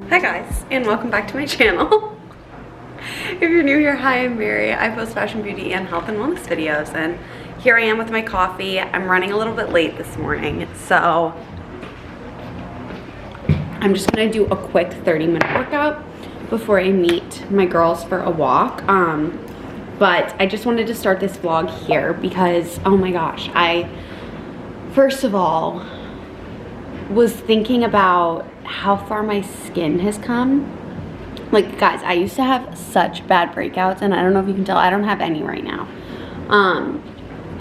Hi guys, and welcome back to my channel. If you're new here, hi, I'm Mary. I post fashion, beauty, and health and wellness videos, and here I am with my coffee. I'm running a little bit late this morning, so I'm just gonna do a quick 30-minute workout before I meet my girls for a walk. But I just wanted to start this vlog here because, oh my gosh, I first of all was thinking about how far my skin has come. Like, guys, I used to have such bad breakouts, and I don't know if you can tell, I don't have any right now. And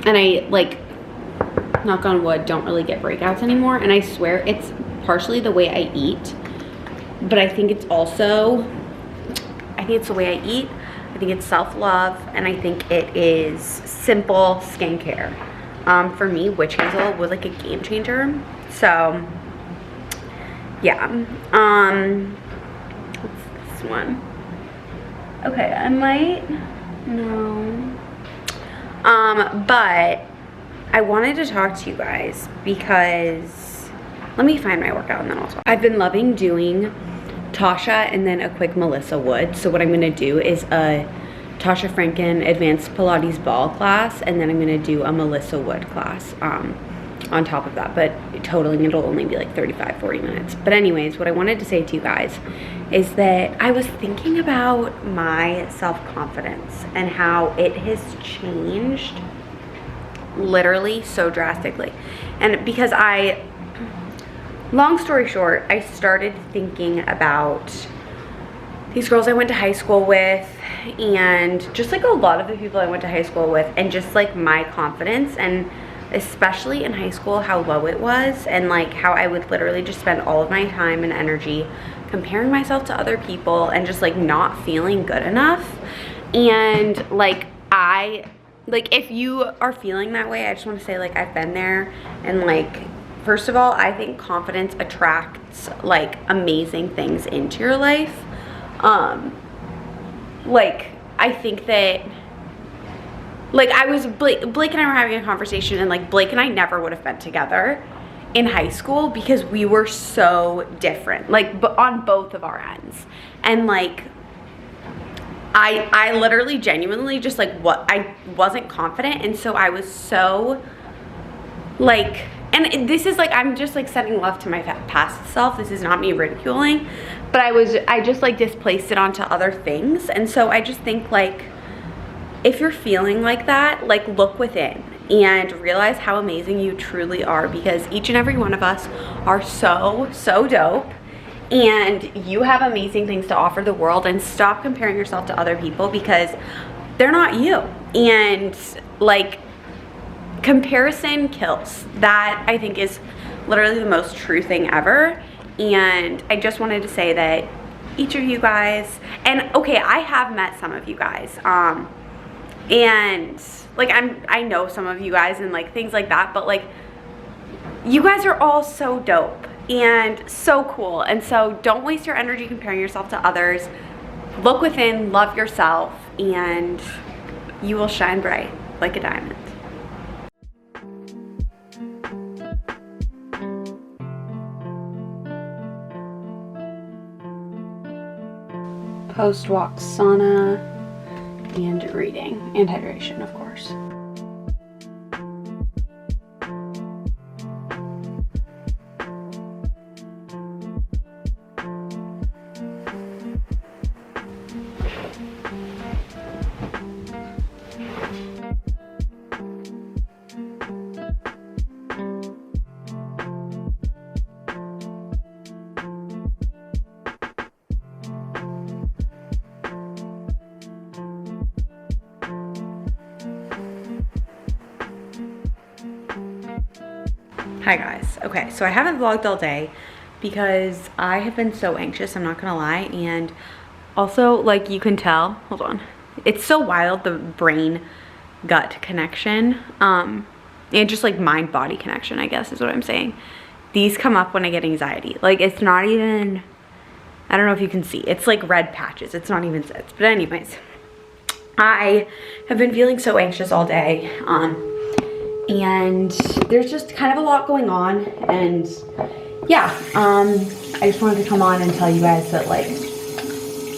I, like, knock on wood, don't really get breakouts anymore, and I swear it's partially the way I eat, but I think it's also, I think it's the way I eat, I think it's self-love, and I think it is simple skincare. For me, witch hazel was like a game changer. So yeah, what's this one? Okay, I might, no. But I wanted to talk to you guys because, let me find my workout and then I'll talk. I've been loving doing Tasha and then a quick Melissa Wood. So what I'm gonna do is a Tasha Franken Advanced Pilates Ball class, and then I'm gonna do a Melissa Wood class on top of that, but totaling it'll only be like 35-40 minutes. But anyways, what I wanted to say to you guys is that I was thinking about my self-confidence and how it has changed literally so drastically. And because long story short, I started thinking about these girls I went to high school with, and just like a lot of the people I went to high school with, and just like my confidence, and especially in high school, how low it was, and like how I would literally just spend all of my time and energy comparing myself to other people and just like not feeling good enough. And like if you are feeling that way, I just want to say, like, I've been there. And like, first of all, I think confidence attracts like amazing things into your life. Like, I think that, like, Blake and I were having a conversation, and like Blake and I never would have been together in high school because we were so different, like, on both of our ends. And like, I literally genuinely just like, I wasn't confident, and so I was so like, and this is like, I'm just like setting love to my past self. This is not me ridiculing, but I just like displaced it onto other things. And so I just think, like, if you're feeling like that, like, look within and realize how amazing you truly are, because each and every one of us are so dope, and you have amazing things to offer the world. And stop comparing yourself to other people because they're not you. And like, comparison kills. That, I think, is literally the most true thing ever. And I just wanted to say that each of you guys, and okay, I have met some of you guys, and like, I know some of you guys and like things like that, but like, you guys are all so dope and so cool. And so don't waste your energy comparing yourself to others. Look within, love yourself, and you will shine bright like a diamond. Post-walk sauna and reading and hydration, of course. Hi guys. Okay, so I haven't vlogged all day because I have been so anxious, I'm not gonna lie. And also, like, you can tell, hold on, it's so wild, the brain gut connection, and just like mind body connection, I guess is what I'm saying. These come up when I get anxiety. Like, it's not even, I don't know if you can see, it's like red patches, it's not even zits. But anyways, I have been feeling so anxious all day, and there's just kind of a lot going on. And yeah, I just wanted to come on and tell you guys that, like,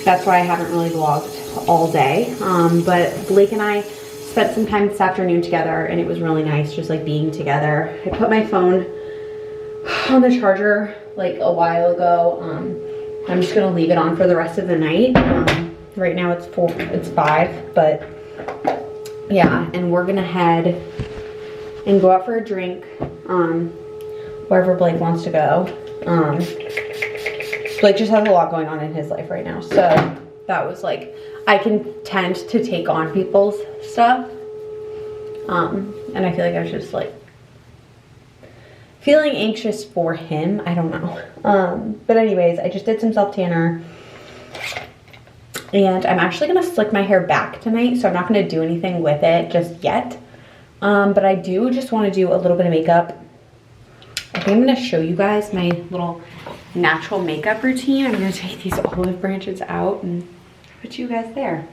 that's why I haven't really vlogged all day. But Blake and I spent some time this afternoon together, and it was really nice just like being together. I put my phone on the charger like a while ago. I'm just gonna leave it on for the rest of the night. Right now it's 5, but yeah, and we're gonna head and go out for a drink, wherever Blake wants to go. Blake just has a lot going on in his life right now, so that was like, I can tend to take on people's stuff, and I feel like I was just like feeling anxious for him. I don't know. But anyways, I just did some self-tanner, and I'm actually gonna slick my hair back tonight, so I'm not gonna do anything with it just yet. But I do just want to do a little bit of makeup. I think I'm gonna show you guys my little natural makeup routine. I'm gonna take these olive branches out and put you guys there.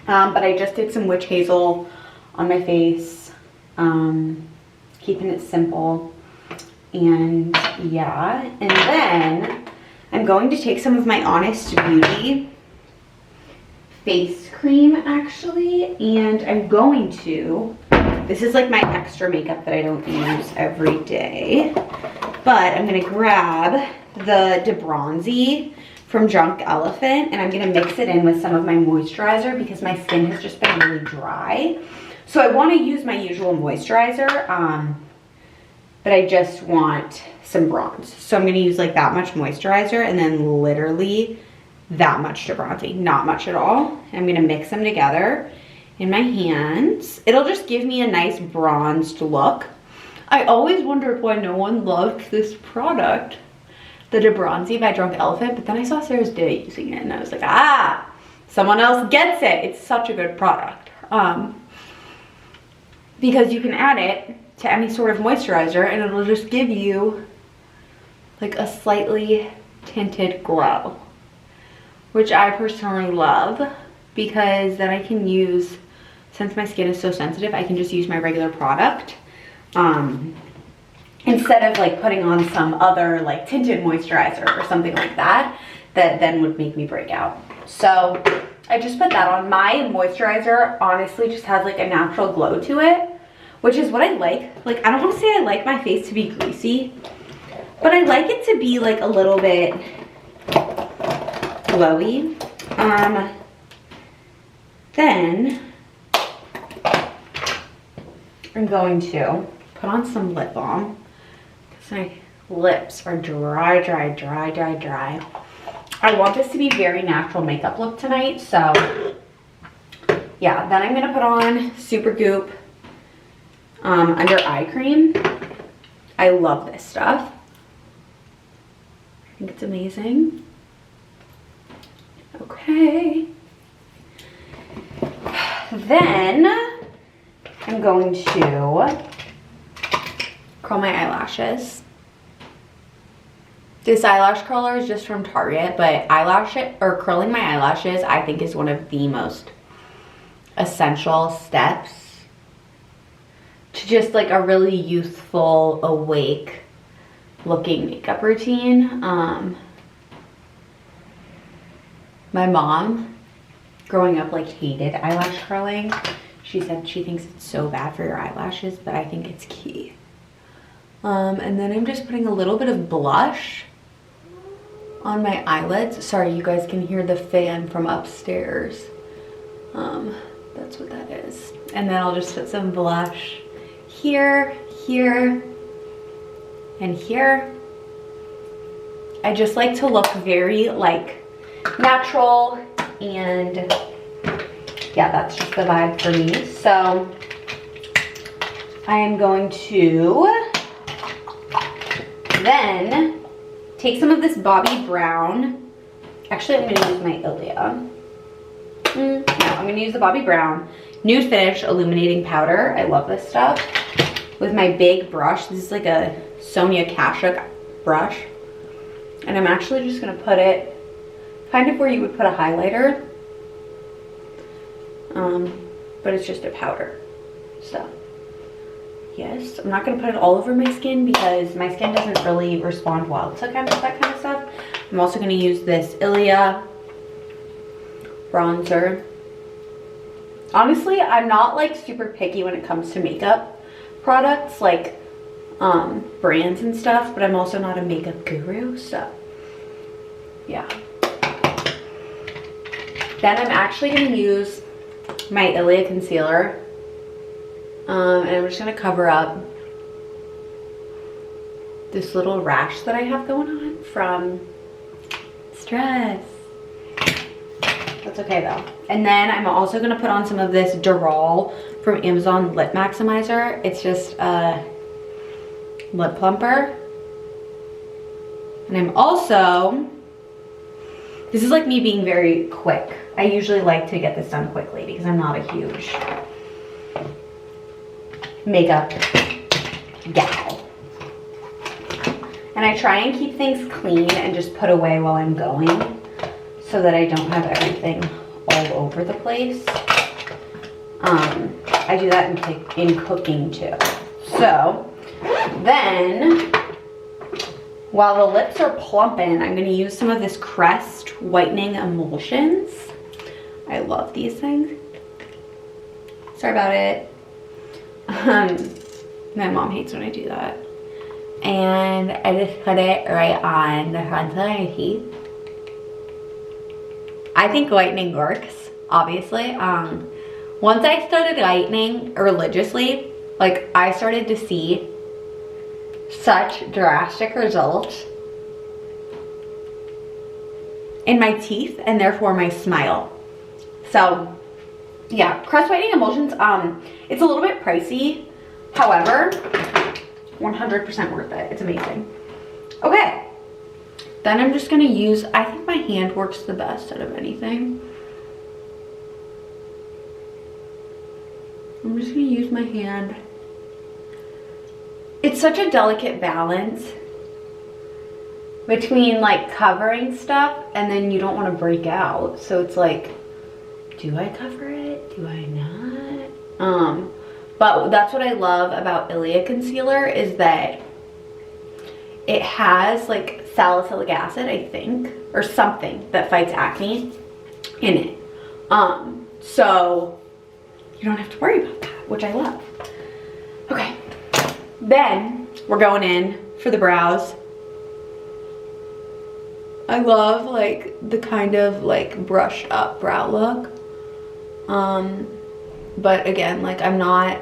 But I just did some witch hazel on my face, keeping it simple. And yeah, and then I'm going to take some of my Honest Beauty face cream actually, and I'm going to, this is like my extra makeup that I don't use every day, but I'm gonna grab the De Bronzy from Drunk Elephant, and I'm gonna mix it in with some of my moisturizer because my skin has just been really dry. So I wanna use my usual moisturizer, but I just want some bronze. So I'm gonna use like that much moisturizer and then literally that much De Bronzy, not much at all. I'm gonna mix them together in my hands. It'll just give me a nice bronzed look. I always wondered why no one loved this product, the De Bronzy by Drunk Elephant, but then I saw Sarah's Day using it and I was like, ah, someone else gets it. It's such a good product. Because you can add it to any sort of moisturizer and it'll just give you like a slightly tinted glow, which I personally love because then I can use, since my skin is so sensitive, I can just use my regular product instead of like putting on some other like tinted moisturizer or something like that that then would make me break out. So I just put that on. My moisturizer honestly just has like a natural glow to it, which is what I like. Like, I don't want to say I like my face to be greasy, but I like it to be like a little bit glowy. Then I'm going to put on some lip balm because my lips are dry. I want this to be very natural makeup look tonight, so yeah. Then I'm gonna put on Supergoop under eye cream. I love this stuff. I think it's amazing. Okay. Then I'm going to curl my eyelashes. This eyelash curler is just from Target, but curling my eyelashes I think is one of the most essential steps to just like a really youthful, awake looking makeup routine. My mom growing up like hated eyelash curling. She said she thinks it's so bad for your eyelashes, but I think it's key. And then I'm just putting a little bit of blush on my eyelids. Sorry, you guys can hear the fan from upstairs. That's what that is. And then I'll just put some blush here, here, and here. I just like to look very like natural, and yeah, that's just the vibe for me. So I am going to then take some of this Bobbi Brown. Actually, I'm gonna use my Ilia. No, I'm gonna use the Bobbi Brown Nude Finish Illuminating Powder. I love this stuff. With my big brush. This is like a Sonia Kashuk brush. And I'm actually just gonna put it kind of where you would put a highlighter. But it's just a powder. So Yes, I'm not gonna put it all over my skin because my skin doesn't really respond well to that kind of stuff. I'm also gonna use this Ilia bronzer. Honestly, I'm not like super picky when it comes to makeup products, like brands and stuff, but I'm also not a makeup guru, so yeah. Then I'm actually gonna use my Ilia concealer, and I'm just gonna cover up this little rash that I have going on from stress. That's okay though. And then I'm also gonna put on some of this Dural from Amazon Lip Maximizer. It's just a lip plumper. And I'm also, this is like me being very quick. I usually like to get this done quickly because I'm not a huge makeup gal. And I try and keep things clean and just put away while I'm going, so that I don't have everything all over the place. I do that in cooking too. So then, while the lips are plumping, I'm gonna use some of this Crest whitening emulsions. I love these things. Sorry about it. My mom hates when I do that. And I just put it right on the front of my teeth. I think whitening works, obviously. Once I started whitening religiously, like I started to see such drastic results in my teeth and therefore my smile. So yeah, Crest whitening emulsions, it's a little bit pricey. However, 100% worth it. It's amazing. Okay. Then I'm just gonna use, I think my hand works the best out of anything. I'm just gonna use my hand. It's such a delicate balance between like covering stuff and then you don't want to break out. So it's like, do I cover it? Do I not? But that's what I love about Ilia concealer is that it has like salicylic acid, I think, or something that fights acne in it. So you don't have to worry about that, which I love. Okay, then we're going in for the brows. I love like the kind of like brushed up brow look. But again, like I'm not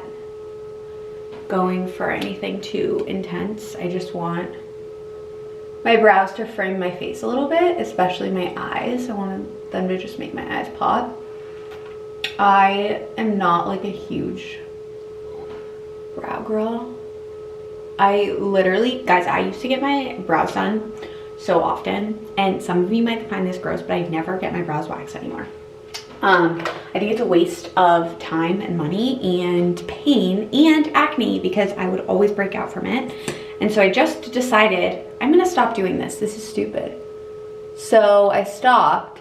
going for anything too intense. I just want my brows to frame my face a little bit, especially my eyes. I want them to just make my eyes pop. I am not like a huge brow girl. I literally, guys, I used to get my brows done so often, and some of you might find this gross, but I never get my brows waxed anymore. I think it's a waste of time and money and pain and acne because I would always break out from it. And so I just decided I'm gonna stop doing this. This is stupid. So I stopped.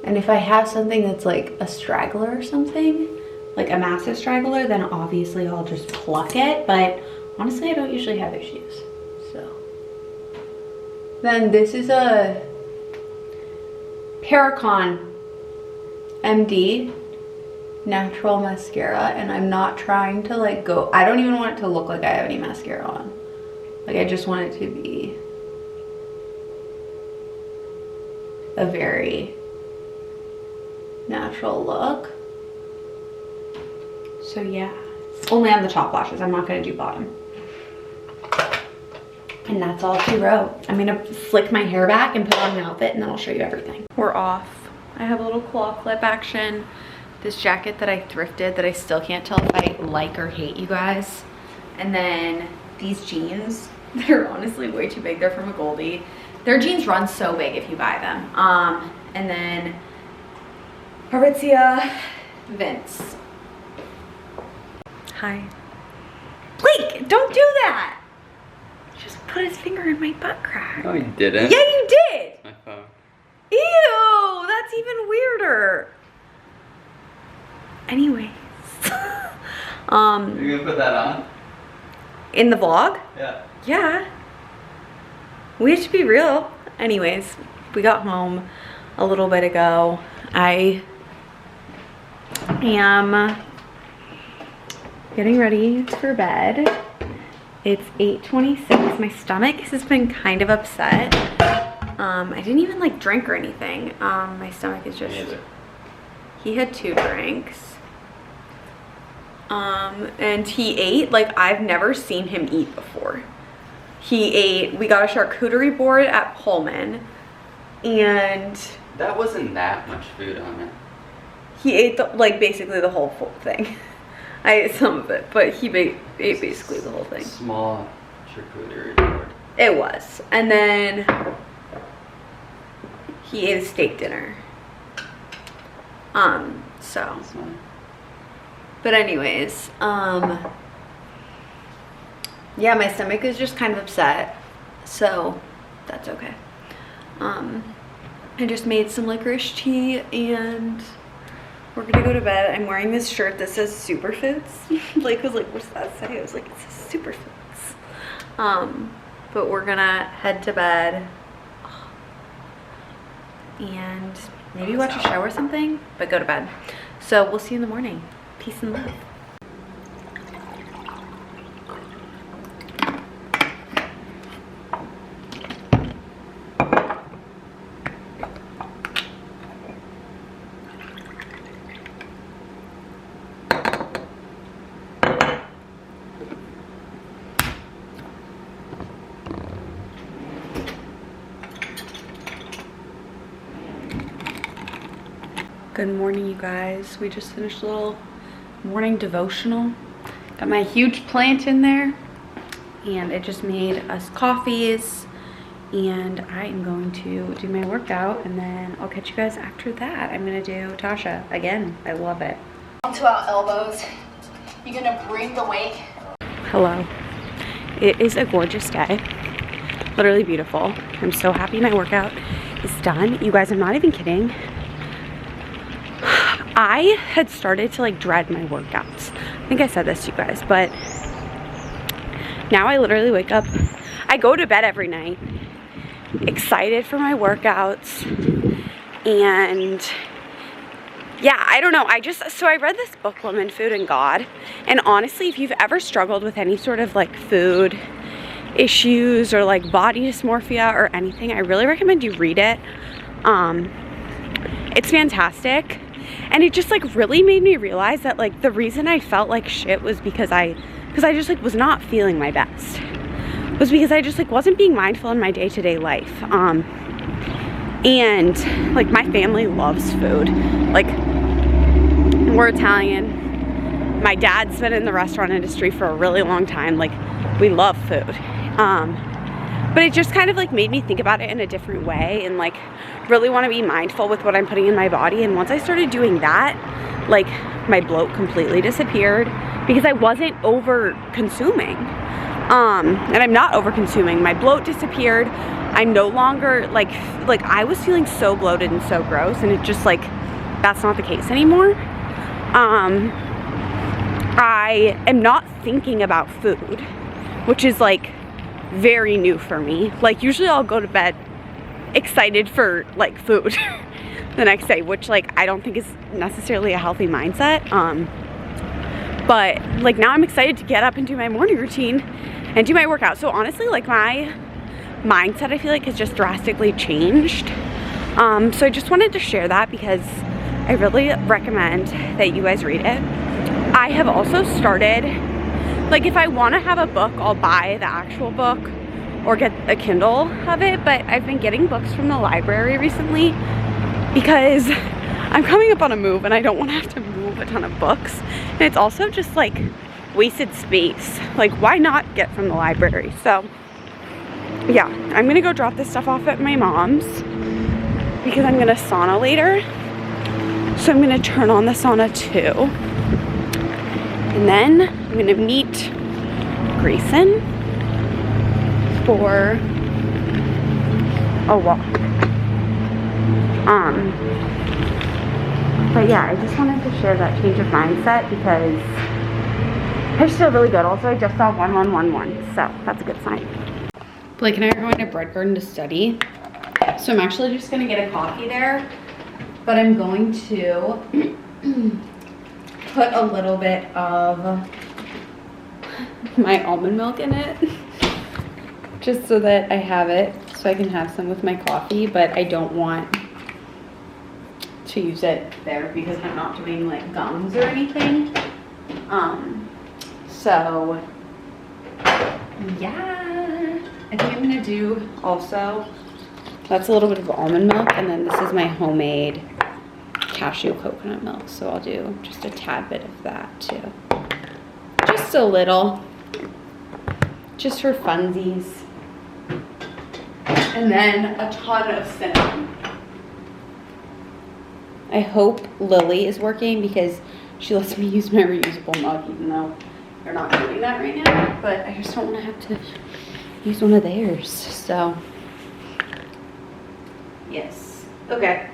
And if I have something that's like a straggler or something, like a massive straggler, then obviously I'll just pluck it. But honestly, I don't usually have issues. So then this is a Paracon MD natural mascara, and I'm not trying to like go, I don't even want it to look like I have any mascara on. Like I just want it to be a very natural look. So yeah, only on the top lashes. I'm not gonna do bottom. And that's all she wrote. I'm gonna flick my hair back and put on an outfit, and then I'll show you everything. We're off. I have a little claw clip action. This jacket that I thrifted that I still can't tell if I like or hate, you guys. And then these jeans, they're honestly way too big. They're from a Goldie. Their jeans run so big if you buy them. And then aritzia Vince. Hi. Blake, don't do that. Just put his finger in my butt crack. No, you didn't. Yeah, you did. My phone. Ew, that's even weirder. Anyways, You gonna put that on? In the vlog? Yeah. Yeah. We have to be real. Anyways, we got home a little bit ago. I am getting ready for bed. It's 8:26. My stomach has been kind of upset. I didn't even like drink or anything. My stomach is just... He had 2 drinks. And he ate like I've never seen him eat before. He ate, we got a charcuterie board at Pullman, and that wasn't that much food on it. He ate like basically the whole thing. I ate some of it, but he ate basically the whole thing. Small charcuterie board. It was. And then he ate a steak dinner. So. But anyways, yeah, my stomach is just kind of upset, so that's okay. I just made some licorice tea and we're gonna go to bed. I'm wearing this shirt that says Superfoods. Blake was like, what's that say? I was like, it says Superfoods. But we're gonna head to bed and maybe watch a show or something, but go to bed. So we'll see you in the morning. Peace and love. Good morning, you guys. We just finished a little morning devotional. Got my huge plant in there, and it just made us coffees, and I am going to do my workout, and then I'll catch you guys after that. I'm gonna do Tasha again. I love it. Onto our elbows. You're gonna bring the weight. Hello. It is a gorgeous day. Literally beautiful. I'm so happy my workout is done. You guys, I'm not even kidding. I had started to like dread my workouts. I think I said this to you guys, but now I literally wake up, I go to bed every night excited for my workouts, and yeah, I don't know, so I read this book, Woman, Food, and God, and honestly, if you've ever struggled with any sort of like food issues or like body dysmorphia or anything, I really recommend you read it. It's fantastic. And it just like really made me realize that like the reason I felt like shit was because I just like was not feeling my best. Was because I just like wasn't being mindful in my day-to-day life. And like my family loves food. Like, we're Italian. My dad's been in the restaurant industry for a really long time. Like, we love food. But it just kind of like made me think about it in a different way and like really want to be mindful with what I'm putting in my body. And once I started doing that, like my bloat completely disappeared because I wasn't over consuming. And I'm not over consuming. My bloat disappeared. I'm no longer like I was feeling so bloated and so gross, and it just like, that's not the case anymore. I am not thinking about food, which is like very new for me. Like usually I'll go to bed excited for like food the next day, which like I don't think is necessarily a healthy mindset. But like now I'm excited to get up and do my morning routine and do my workout. So honestly, like my mindset I feel like has just drastically changed. So I just wanted to share that because I really recommend that you guys read it. I have also started, like if I want to have a book, I'll buy the actual book or get a Kindle of it, but I've been getting books from the library recently because I'm coming up on a move and I don't want to have to move a ton of books. And it's also just like wasted space. Like why not get from the library? So yeah, I'm gonna go drop this stuff off at my mom's because I'm gonna sauna later. So I'm gonna turn on the sauna too. And then I'm gonna meet Grayson for a walk. But yeah, I just wanted to share that change of mindset because It's still really good. Also, I just saw 1111, so that's a good sign. Blake and I are going to Bread Garden to study. So I'm actually just gonna get a coffee there, but I'm going to put a little bit of my almond milk in it, just so that I have it, so I can have some with my coffee, but I don't want to use it there because I'm not doing like gums or anything. So yeah, I think I'm gonna do also, that's a little bit of almond milk, and then this is my homemade cashew coconut milk, so I'll do just a tad bit of that too. Just a little, just for funsies. And then a ton of cinnamon. I hope Lily is working because she lets me use my reusable mug, even though they're not doing that right now, but I just don't want to have to use one of theirs, so yes. Okay,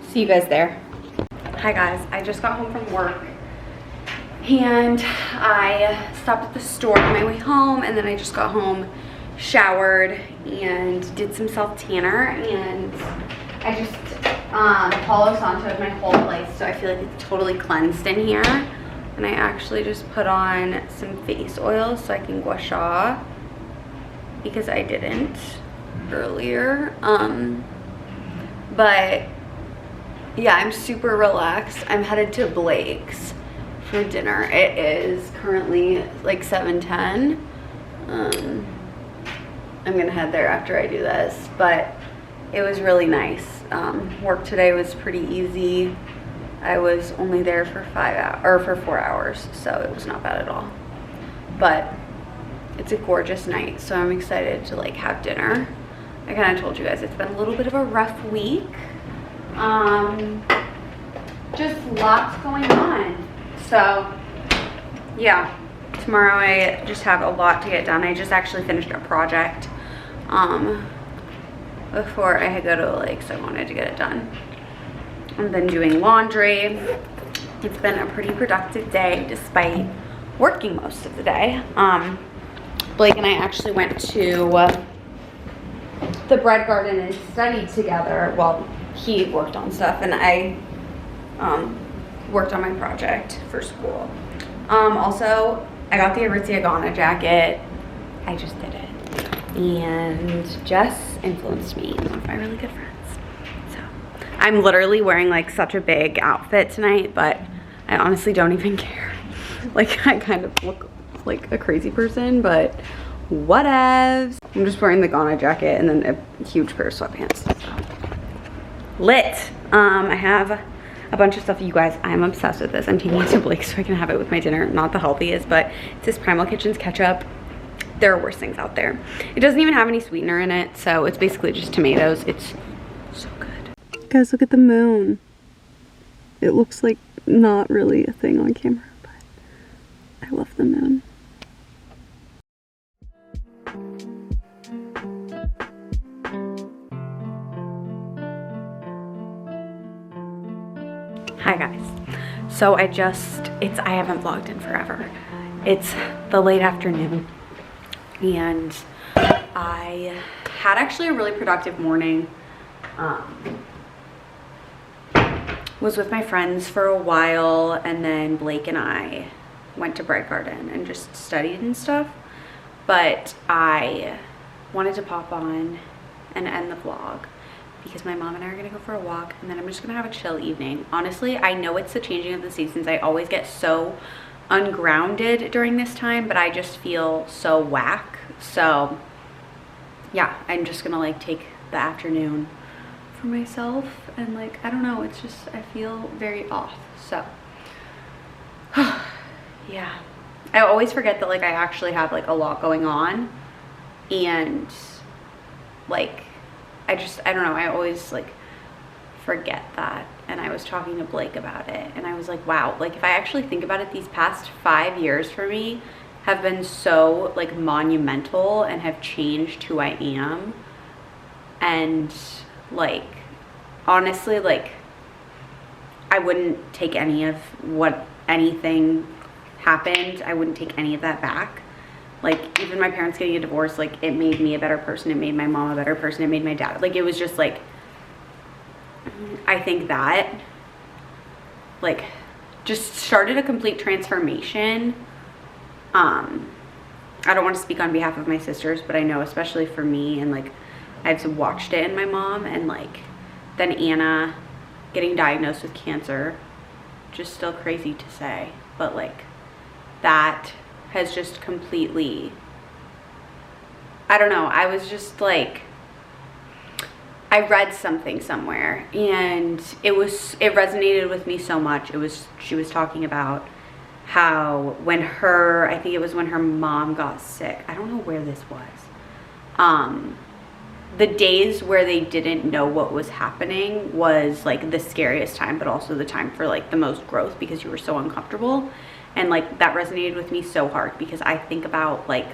see you guys there. Hi guys, I just got home from work and I stopped at the store on my way home, and then I just got home, showered, and did some self-tanner, and I just Palo Santo'd my whole place, so I feel like it's totally cleansed in here. And I actually just put on some face oil so I can gua sha, because I didn't earlier. But yeah, I'm super relaxed. I'm headed to Blake's for dinner. It is currently like 7:10. I'm gonna head there after I do this, but it was really nice. Work today was pretty easy. I was only there for 4 hours, so it was not bad at all. But it's a gorgeous night, so I'm excited to like have dinner. I kind of told you guys it's been a little bit of a rough week. Just lots going on. So yeah, tomorrow I just have a lot to get done. I just actually finished a project before I had go to the lake, so I wanted to get it done. I've been doing laundry. It's been a pretty productive day despite working most of the day. Blake and I actually went to the Bread Garden and studied together. Well, he worked on stuff and I worked on my project for school. Also, I got the Aritzia Ghana jacket. I just did it. And Jess influenced me, one of my really good friends. So I'm literally wearing like such a big outfit tonight, but I honestly don't even care. Like, I kind of look like a crazy person, but whatevs. I'm just wearing the Ghana jacket and then a huge pair of sweatpants. So lit. I have a bunch of stuff. You guys, I'm obsessed with this. I'm taking it to Blake so I can have it with my dinner. Not the healthiest, but it's this Primal Kitchens ketchup. There are worse things out there. It doesn't even have any sweetener in it, so it's basically just tomatoes. It's so good. Guys, look at the moon. It looks like not really a thing on camera, but I love the moon. Hi guys. So I haven't vlogged in forever. It's the late afternoon. And I had actually a really productive morning. Was with my friends for a while, and then Blake and I went to Bread Garden and just studied and stuff. But I wanted to pop on and end the vlog because my mom and I are gonna go for a walk, and then I'm just gonna have a chill evening. Honestly, I know it's the changing of the seasons. I always get so ungrounded during this time, but I just feel so whack. So yeah, I'm just gonna like take the afternoon for myself, and like, I don't know, it's just, I feel very off. So yeah, I always forget that like I actually have like a lot going on, and like I don't know, I always like forget that. And I was talking to Blake about it, and I was like, wow, like if I actually think about it, these past 5 years for me have been so like monumental and have changed who I am. And like, honestly, like I wouldn't take anything happened, I wouldn't take any of that back. Like, even my parents getting a divorce, like, it made me a better person. It made my mom a better person. It made my dad, like, it was just like, I think that, like, just started a complete transformation. I don't want to speak on behalf of my sisters, but I know especially for me, and like I've watched it in my mom, and like then Anna getting diagnosed with cancer, just still crazy to say, but like that has just completely, I don't know, I was just like, I read something somewhere and it resonated with me so much. She was talking about how when I think it was when her mom got sick, I don't know where this was, the days where they didn't know what was happening was like the scariest time, but also the time for like the most growth, because you were so uncomfortable. And like that resonated with me so hard, because I think about like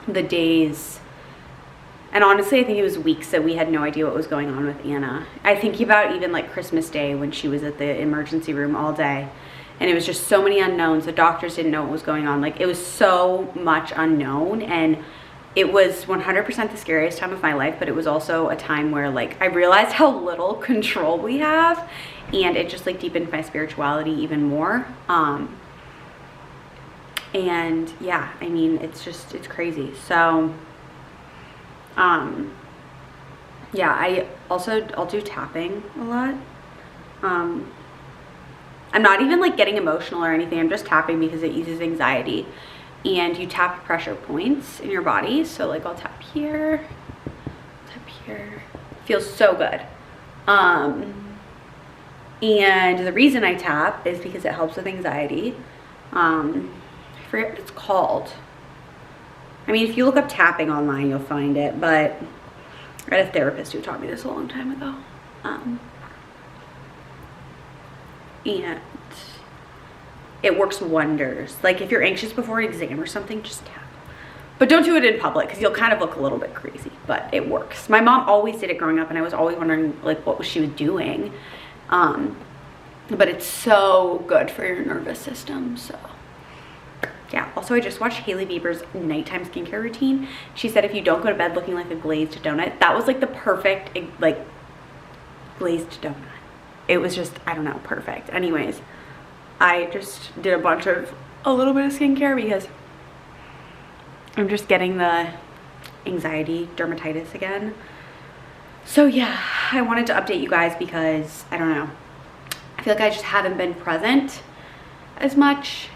the days, and honestly I think it was weeks that we had no idea what was going on with Anna. I think about even like Christmas Day when she was at the emergency room all day, and it was just so many unknowns. The doctors didn't know what was going on. Like, it was so much unknown, and it was 100% the scariest time of my life, but it was also a time where like I realized how little control we have, and it just like deepened my spirituality even more. And yeah, I mean, it's crazy. So yeah, I'll do tapping a lot. I'm not even like getting emotional or anything. I'm just tapping because it eases anxiety. And you tap pressure points in your body. So like I'll tap here, feels so good. And the reason I tap is because it helps with anxiety. I forget what it's called. I mean, if you look up tapping online, you'll find it, but I had a therapist who taught me this a long time ago. And it works wonders. Like if you're anxious before an exam or something, just tap. But don't do it in public, because you'll kind of look a little bit crazy, but it works. My mom always did it growing up, and I was always wondering like what she was doing. But it's so good for your nervous system, so. Yeah, also I just watched Hailey Bieber's nighttime skincare routine. She said if you don't go to bed looking like a glazed donut, that was like the perfect like glazed donut. It was just, I don't know, perfect. Anyways, I just did a little bit of skincare because I'm just getting the anxiety dermatitis again. So yeah, I wanted to update you guys because I don't know, I feel like I just haven't been present as much.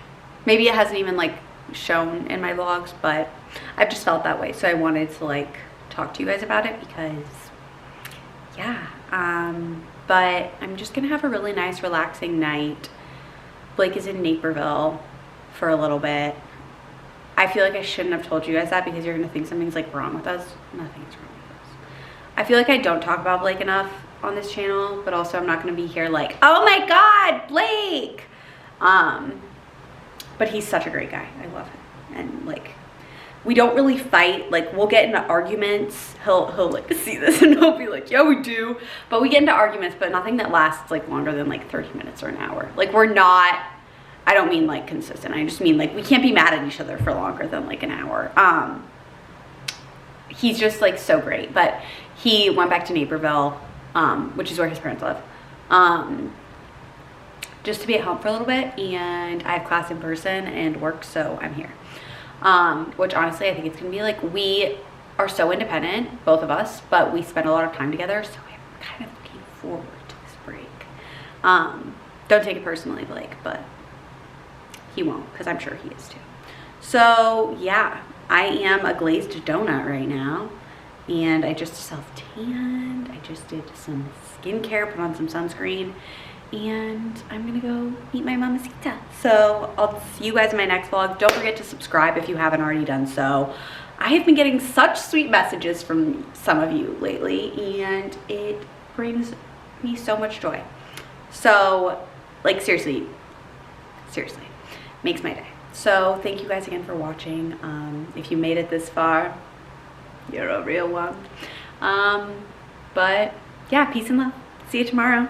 Maybe it hasn't even like shown in my vlogs, but I've just felt that way. So I wanted to like talk to you guys about it because yeah, but I'm just gonna have a really nice relaxing night. Blake is in Naperville for a little bit. I feel like I shouldn't have told you guys that because you're gonna think something's like wrong with us. Nothing's wrong with us. I feel like I don't talk about Blake enough on this channel, but also I'm not gonna be here like, oh my God, Blake. But he's such a great guy. I love him. And like, we don't really fight. Like, we'll get into arguments. He'll like see this and he'll be like, yeah, we do. But we get into arguments, but nothing that lasts like longer than like 30 minutes or an hour. Like, we're not, I don't mean like consistent. I just mean like, we can't be mad at each other for longer than like an hour. He's just like so great. But he went back to Naperville, which is where his parents live. Just to be at home for a little bit, and I have class in person and work, so I'm here. Which honestly, I think it's gonna be like, we are so independent, both of us, but we spend a lot of time together, so I'm kind of looking forward to this break. Don't take it personally, Blake, but he won't, because I'm sure he is too. So yeah, I am a glazed donut right now, and I just self-tanned, I just did some skincare, put on some sunscreen, and I'm gonna go meet my mamacita. So I'll see you guys in my next vlog. Don't forget to subscribe if you haven't already done so. I have been getting such sweet messages from some of you lately, and it brings me so much joy. So like seriously, makes my day. So thank you guys again for watching. If you made it this far, you're a real one. But yeah, peace and love. See you tomorrow.